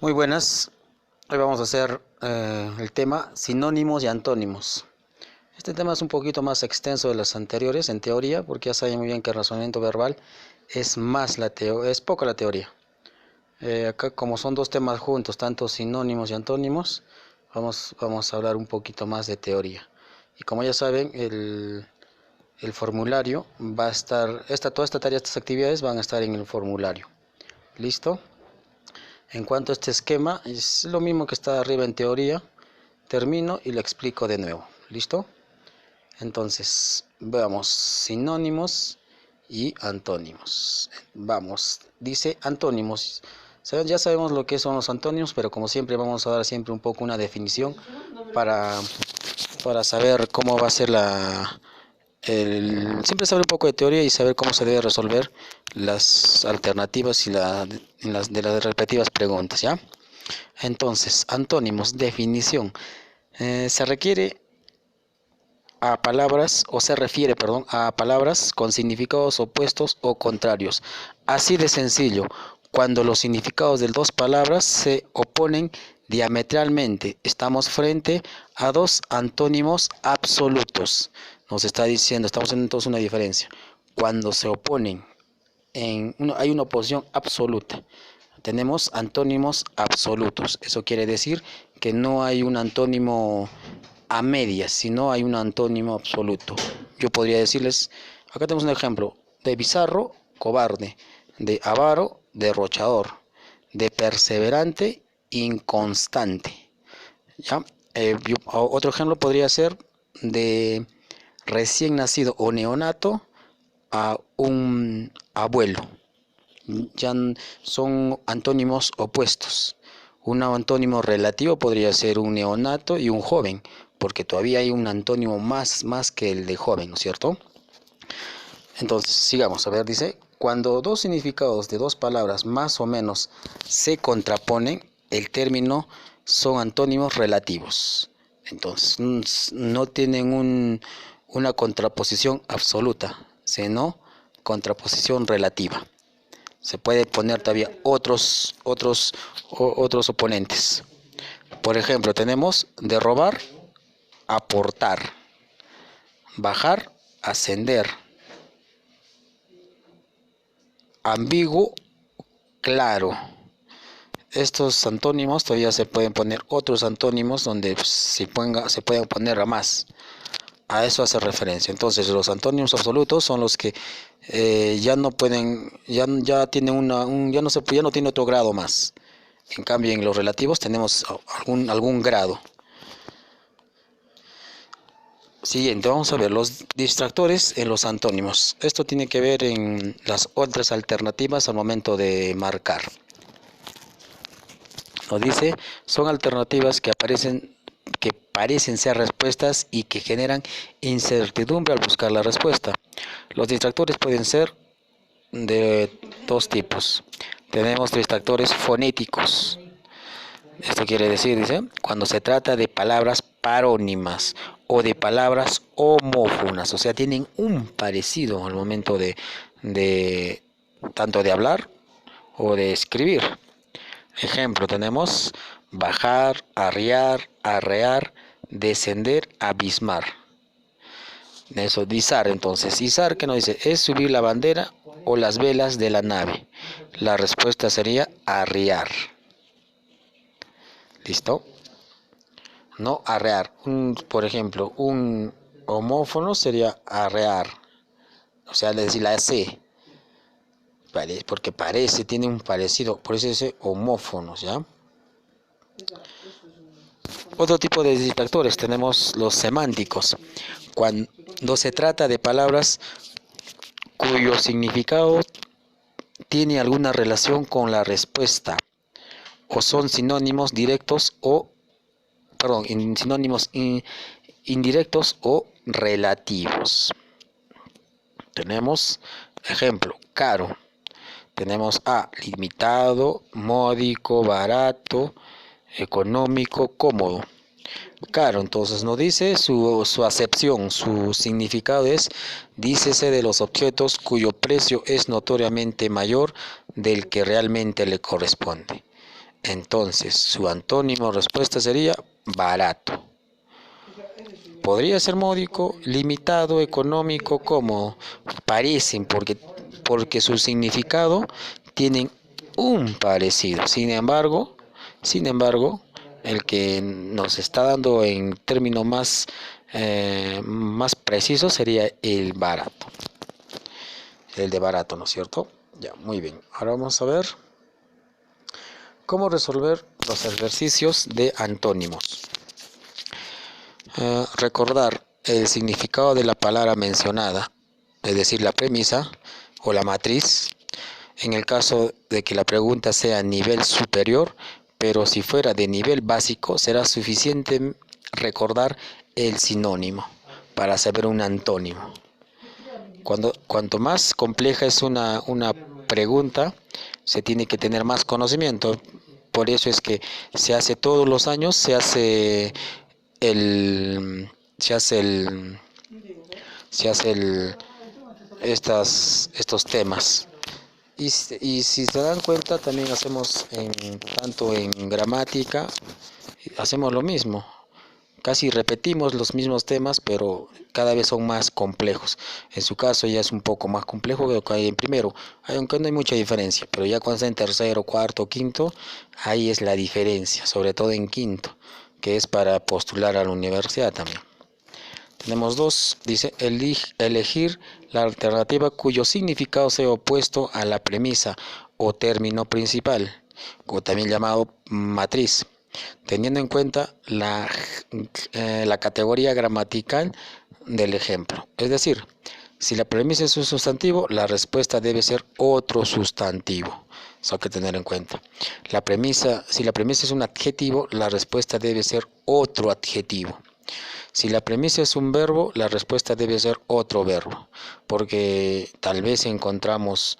Muy buenas, hoy vamos a hacer el tema sinónimos y antónimos. Este tema es un poquito más extenso de los anteriores en teoría, porque ya saben muy bien que el razonamiento verbal es es poco la teoría. Acá como son dos temas juntos, tanto sinónimos y antónimos, vamos a hablar un poquito más de teoría. Y como ya saben, el formulario va a estar, toda esta tarea, estas actividades van a estar en el formulario. ¿Listo? En cuanto a este esquema, es lo mismo que está arriba en teoría. Termino y lo explico de nuevo. ¿Listo? Entonces, veamos sinónimos y antónimos. Vamos, dice antónimos. Ya sabemos lo que son los antónimos, pero como siempre vamos a dar siempre un poco una definición para, para saber cómo va a ser siempre saber un poco de teoría y saber cómo se debe resolver las alternativas y de las respectivas preguntas, ¿ya? Entonces, antónimos, definición. Se requiere a palabras, o se refiere, perdón, a palabras con significados opuestos o contrarios. Así de sencillo, cuando los significados de dos palabras se oponen diametralmente, estamos frente a dos antónimos absolutos. Nos está diciendo, estamos haciendo entonces una diferencia. Cuando se oponen, hay una oposición absoluta. Tenemos antónimos absolutos. Eso quiere decir que no hay un antónimo a medias, sino hay un antónimo absoluto. Yo podría decirles, acá tenemos un ejemplo, de bizarro, cobarde, de avaro, derrochador, de perseverante, inconstante. ¿Ya? Otro ejemplo podría ser de recién nacido o neonato a un abuelo. Ya son antónimos opuestos. Un antónimo relativo podría ser un neonato y un joven, porque todavía hay un antónimo más que el de joven, ¿no es cierto? Entonces, sigamos, a ver, dice, cuando dos significados de dos palabras más o menos se contraponen, el término son antónimos relativos. Entonces, no tienen una contraposición absoluta, sino contraposición relativa. Se puede poner todavía otros oponentes. Por ejemplo, tenemos de robar, aportar, bajar, ascender, ambiguo, claro. Estos antónimos todavía se pueden poner otros antónimos donde se pueden poner a más. A eso hace referencia. Entonces, los antónimos absolutos son los que ya no pueden, ya tienen ya no tiene otro grado más. En cambio, en los relativos tenemos algún grado. Siguiente, vamos a ver los distractores en los antónimos. Esto tiene que ver en las otras alternativas al momento de marcar. Nos dice, son alternativas que parecen ser respuestas y que generan incertidumbre al buscar la respuesta. Los distractores pueden ser de dos tipos. Tenemos distractores fonéticos. Esto quiere decir, dice, cuando se trata de palabras parónimas o de palabras homófonas, o sea, tienen un parecido al momento de tanto de hablar o de escribir. Ejemplo, tenemos bajar, arriar, arrear, descender, abismar. Eso, izar, entonces. Izar, ¿qué nos dice? Es subir la bandera o las velas de la nave. La respuesta sería arriar. ¿Listo? No arrear. Por ejemplo, un homófono sería arrear. O sea, decir la C. Porque parece, tiene un parecido. Por eso dice homófonos, ¿ya? Otro tipo de distractores tenemos los semánticos. Cuando se trata de palabras cuyo significado tiene alguna relación con la respuesta o son sinónimos directos sinónimos indirectos o relativos. Tenemos ejemplo, caro. Tenemos limitado, módico, barato, económico, cómodo. Caro, entonces nos dice su acepción, su significado es, dícese de los objetos cuyo precio es notoriamente mayor del que realmente le corresponde. Entonces, su antónimo respuesta sería barato. Podría ser módico, limitado, económico, cómodo. Parecen porque su significado tienen un parecido. Sin embargo, el que nos está dando en términos más precisos sería el barato. El de barato, ¿no es cierto? Ya, muy bien. Ahora vamos a ver cómo resolver los ejercicios de antónimos. Recordar el significado de la palabra mencionada, es decir, la premisa o la matriz, en el caso de que la pregunta sea nivel superior, pero si fuera de nivel básico, será suficiente recordar el sinónimo para saber un antónimo. Cuanto más compleja es una pregunta, se tiene que tener más conocimiento. Por eso es que se hace todos los años, el, se hace el, se hace estos temas. Y si se dan cuenta, también hacemos tanto en gramática, hacemos lo mismo. Casi repetimos los mismos temas, pero cada vez son más complejos. En su caso ya es un poco más complejo que lo que hay en primero, aunque no hay mucha diferencia, pero ya cuando está en tercero, cuarto, quinto, ahí es la diferencia, sobre todo en quinto, que es para postular a la universidad también. Tenemos dos, dice, elegir la alternativa cuyo significado sea opuesto a la premisa o término principal, o también llamado matriz, teniendo en cuenta la categoría gramatical del ejemplo. Es decir, si la premisa es un sustantivo, la respuesta debe ser otro sustantivo. Eso hay que tener en cuenta. Si la premisa es un adjetivo, la respuesta debe ser otro adjetivo. Si la premisa es un verbo, la respuesta debe ser otro verbo, porque tal vez encontramos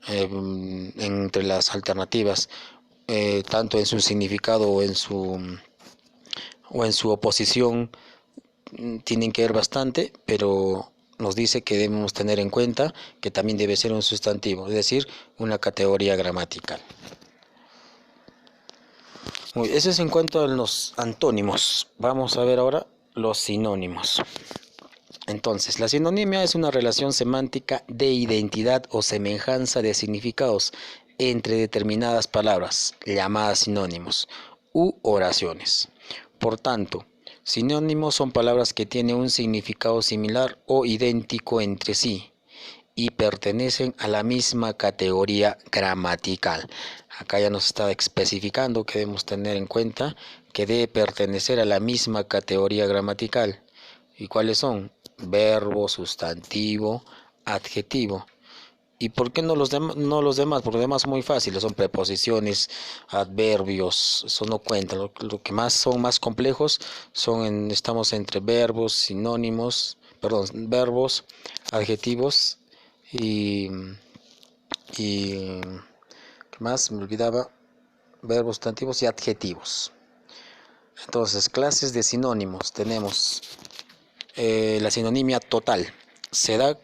entre las alternativas, tanto en su significado o en su oposición, tienen que ver bastante, pero nos dice que debemos tener en cuenta que también debe ser un sustantivo, es decir, una categoría gramatical. Eso es en cuanto a los antónimos. Vamos a ver ahora los sinónimos. Entonces, la sinonimia es una relación semántica de identidad o semejanza de significados entre determinadas palabras, llamadas sinónimos, u oraciones. Por tanto, sinónimos son palabras que tienen un significado similar o idéntico entre sí y pertenecen a la misma categoría gramatical. Acá ya nos está especificando que debemos tener en cuenta que debe pertenecer a la misma categoría gramatical. ¿Y cuáles son? Verbo, sustantivo, adjetivo. ¿Y por qué no los demás? Porque los demás son muy fáciles, son preposiciones, adverbios, eso no cuenta. Lo que más son más complejos estamos entre verbos, verbos, adjetivos y ¿qué más? Me olvidaba, verbos, sustantivos y adjetivos. Entonces, clases de sinónimos. Tenemos la sinonimia total. Se da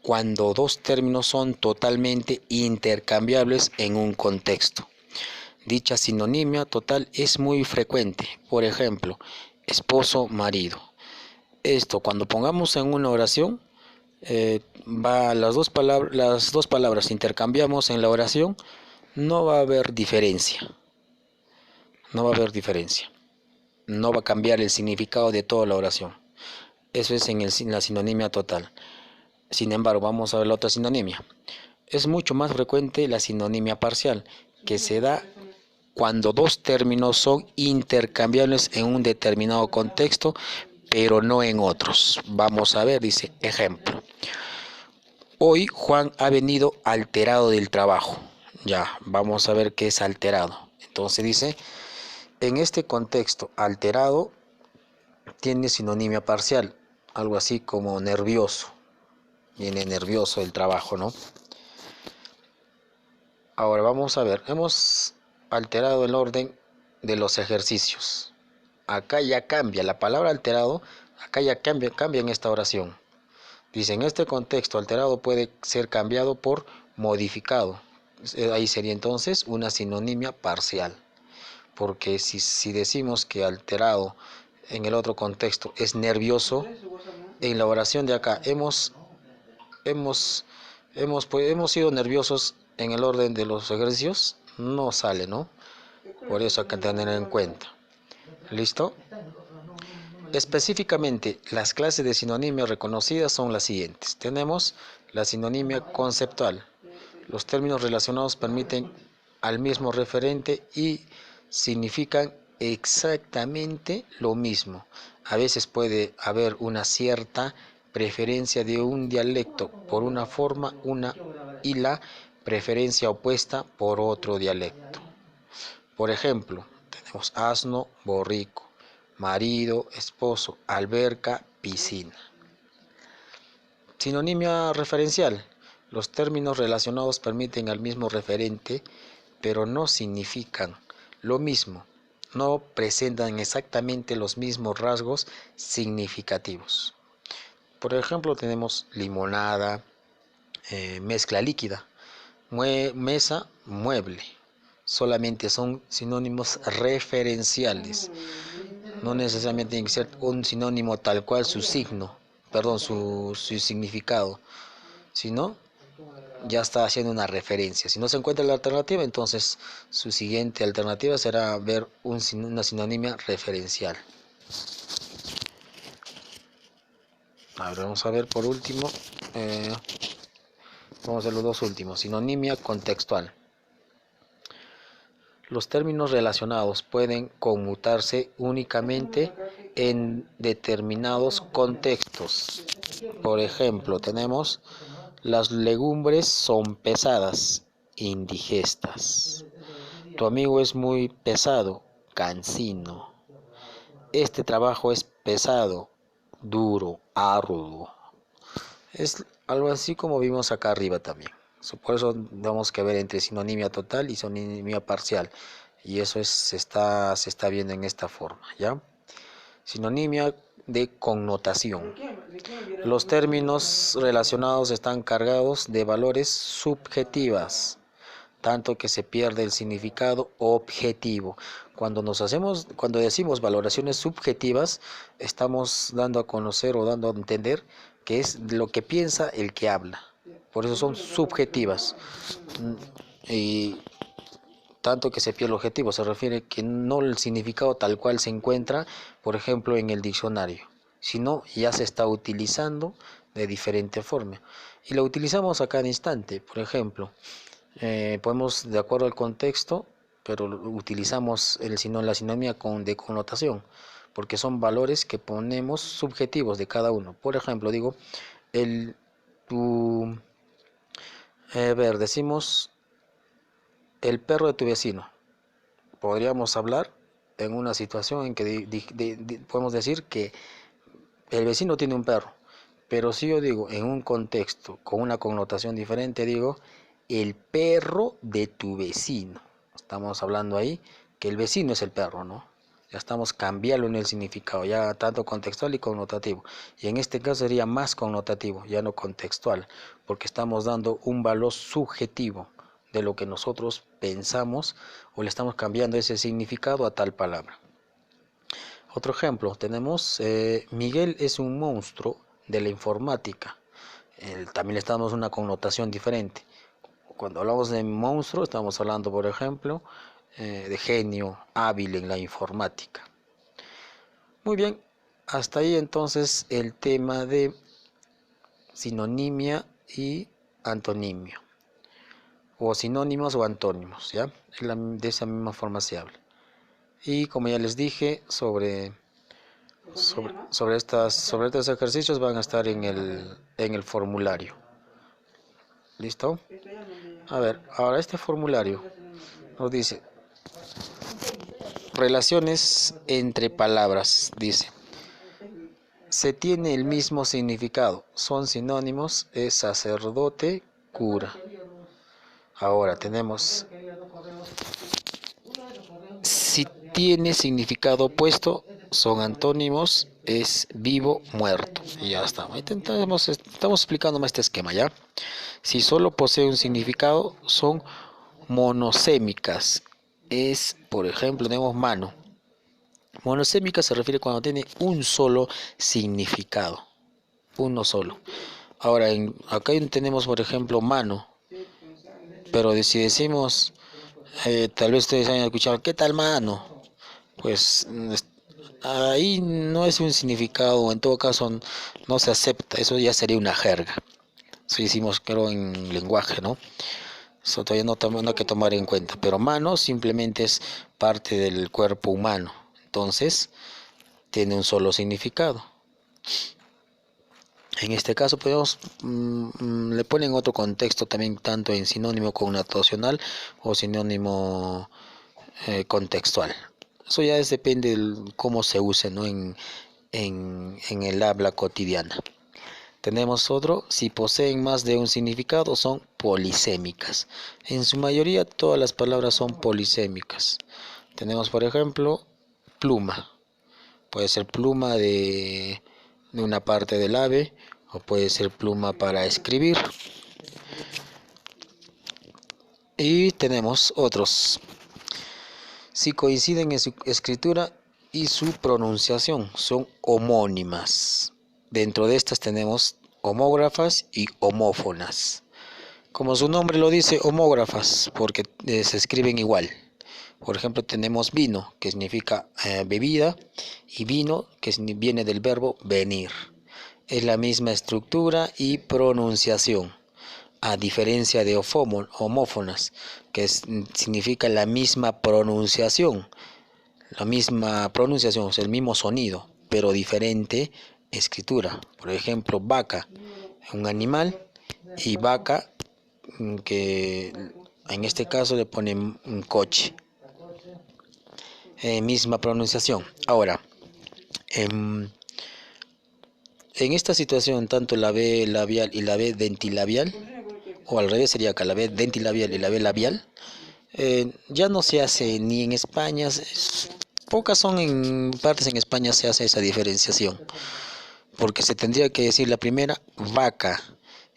cuando dos términos son totalmente intercambiables en un contexto. Dicha sinonimia total es muy frecuente. Por ejemplo, esposo, marido. Esto, cuando pongamos en una oración, las dos palabras intercambiamos en la oración, no va a haber diferencia. No va a haber diferencia. No va a cambiar el significado de toda la oración. Eso es en la sinonimia total. Sin embargo, vamos a ver la otra sinonimia. Es mucho más frecuente la sinonimia parcial, que se da cuando dos términos son intercambiables en un determinado contexto, pero no en otros. Vamos a ver, dice, ejemplo. Hoy Juan ha venido alterado del trabajo. Ya, vamos a ver qué es alterado. Entonces dice, en este contexto, alterado tiene sinonimia parcial, algo así como nervioso. Viene nervioso del trabajo, ¿no? Ahora vamos a ver, hemos alterado el orden de los ejercicios. Acá ya cambia, la palabra alterado, acá ya cambia en esta oración. Dice, en este contexto, alterado puede ser cambiado por modificado. Ahí sería entonces una sinonimia parcial. porque si decimos que alterado en el otro contexto es nervioso, en la oración de acá hemos, hemos sido nerviosos en el orden de los ejercicios, no sale, ¿no? Por eso hay que tener en cuenta. ¿Listo? Específicamente, las clases de sinonimia reconocidas son las siguientes. Tenemos la sinonimia conceptual. Los términos relacionados permiten al mismo referente y significan exactamente lo mismo. A veces puede haber una cierta preferencia de un dialecto por una forma y la preferencia opuesta por otro dialecto. Por ejemplo, tenemos asno, borrico, marido, esposo, alberca, piscina. Sinonimia referencial. Los términos relacionados permiten al mismo referente, pero no significan lo mismo. No presentan exactamente los mismos rasgos significativos. Por ejemplo, tenemos limonada, mezcla líquida, mesa, mueble. Solamente son sinónimos referenciales. No necesariamente tiene que ser un sinónimo tal cual su significado, sino ya está haciendo una referencia. Si no se encuentra la alternativa, entonces su siguiente alternativa será ver una sinonimia referencial. Vamos a ver por último, vamos a ver los dos últimos. Sinonimia contextual. Los términos relacionados pueden conmutarse únicamente en determinados contextos. Por ejemplo, tenemos las legumbres son pesadas, indigestas. Tu amigo es muy pesado, cansino. Este trabajo es pesado, duro, arduo. Es algo así como vimos acá arriba también. Por eso tenemos que ver entre sinonimia total y sinonimia parcial. Y eso se está viendo en esta forma, ¿ya? Sinonimia de connotación. Los términos relacionados están cargados de valores subjetivas, tanto que se pierde el significado objetivo. Cuando decimos valoraciones subjetivas, estamos dando a conocer o dando a entender que es lo que piensa el que habla. Por eso son subjetivas. Y tanto que se pierde el objetivo, se refiere que no el significado tal cual se encuentra, por ejemplo, en el diccionario, sino ya se está utilizando de diferente forma. Y lo utilizamos a cada instante, por ejemplo. Podemos, de acuerdo al contexto, pero utilizamos la sinonimia de connotación, porque son valores que ponemos subjetivos de cada uno. Por ejemplo, digo, decimos el perro de tu vecino. Podríamos hablar en una situación en que podemos decir que el vecino tiene un perro, pero si yo digo en un contexto con una connotación diferente, digo el perro de tu vecino. Estamos hablando ahí que el vecino es el perro, ¿no? Ya estamos cambiando en el significado, ya tanto contextual y connotativo. Y en este caso sería más connotativo, ya no contextual, porque estamos dando un valor subjetivo de lo que nosotros pensamos o le estamos cambiando ese significado a tal palabra. Otro ejemplo, tenemos Miguel es un monstruo de la informática. También le estamos dando una connotación diferente. Cuando hablamos de monstruo, estamos hablando, por ejemplo, de genio hábil en la informática. Muy bien, hasta ahí entonces el tema de sinonimia y antonimia, o sinónimos o antónimos, ¿ya? De esa misma forma se habla. Y como ya les dije, sobre estos ejercicios van a estar en el formulario. ¿Listo? A ver, ahora este formulario nos dice relaciones entre palabras. Dice, se tiene el mismo significado, son sinónimos, es sacerdote, cura. Ahora tenemos, si tiene significado opuesto, son antónimos, es vivo, muerto. Y ya está. Estamos explicando más este esquema, ¿ya? Si solo posee un significado, son monosémicas, es, por ejemplo, tenemos mano. Monosémica se refiere cuando tiene un solo significado, uno solo. Ahora, acá tenemos, por ejemplo, mano, pero si decimos, tal vez ustedes hayan escuchado, ¿qué tal mano? Pues ahí no es un significado, en todo caso no se acepta, eso ya sería una jerga. Eso hicimos, creo, en lenguaje, ¿no? Eso todavía no hay que tomar en cuenta, pero mano simplemente es parte del cuerpo humano, entonces tiene un solo significado. En este caso podemos le ponen otro contexto también, tanto en sinónimo connotacional o sinónimo contextual. Eso ya depende de cómo se use, ¿no? En el habla cotidiana. Tenemos otro, si poseen más de un significado son polisémicas. En su mayoría todas las palabras son polisémicas. Tenemos, por ejemplo, pluma. Puede ser pluma de una parte del ave o puede ser pluma para escribir. Y tenemos otros. Si coinciden en su escritura y su pronunciación, son homónimas. Dentro de estas tenemos homógrafas y homófonas. Como su nombre lo dice, homógrafas, porque se escriben igual. Por ejemplo, tenemos vino, que significa bebida, y vino, que viene del verbo venir. Es la misma estructura y pronunciación, a diferencia de homófonas, que significa la misma pronunciación, o sea, el mismo sonido, pero diferente escritura. Por ejemplo, vaca, un animal, y vaca, que en este caso le ponen un coche. Misma pronunciación. Ahora, en esta situación, tanto la B labial y la B dentilabial, o al revés sería acá la B dentilabial y la B labial, ya no se hace ni en España, pocas son en partes en España se hace esa diferenciación, porque se tendría que decir la primera vaca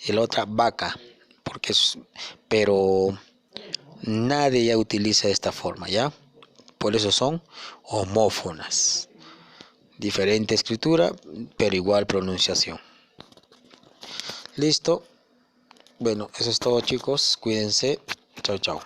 y la otra vaca, pero nadie ya utiliza esta forma, ¿ya? Por eso son homófonas. Diferente escritura, pero igual pronunciación. Listo. Bueno, eso es todo, chicos. Cuídense. Chao, chao.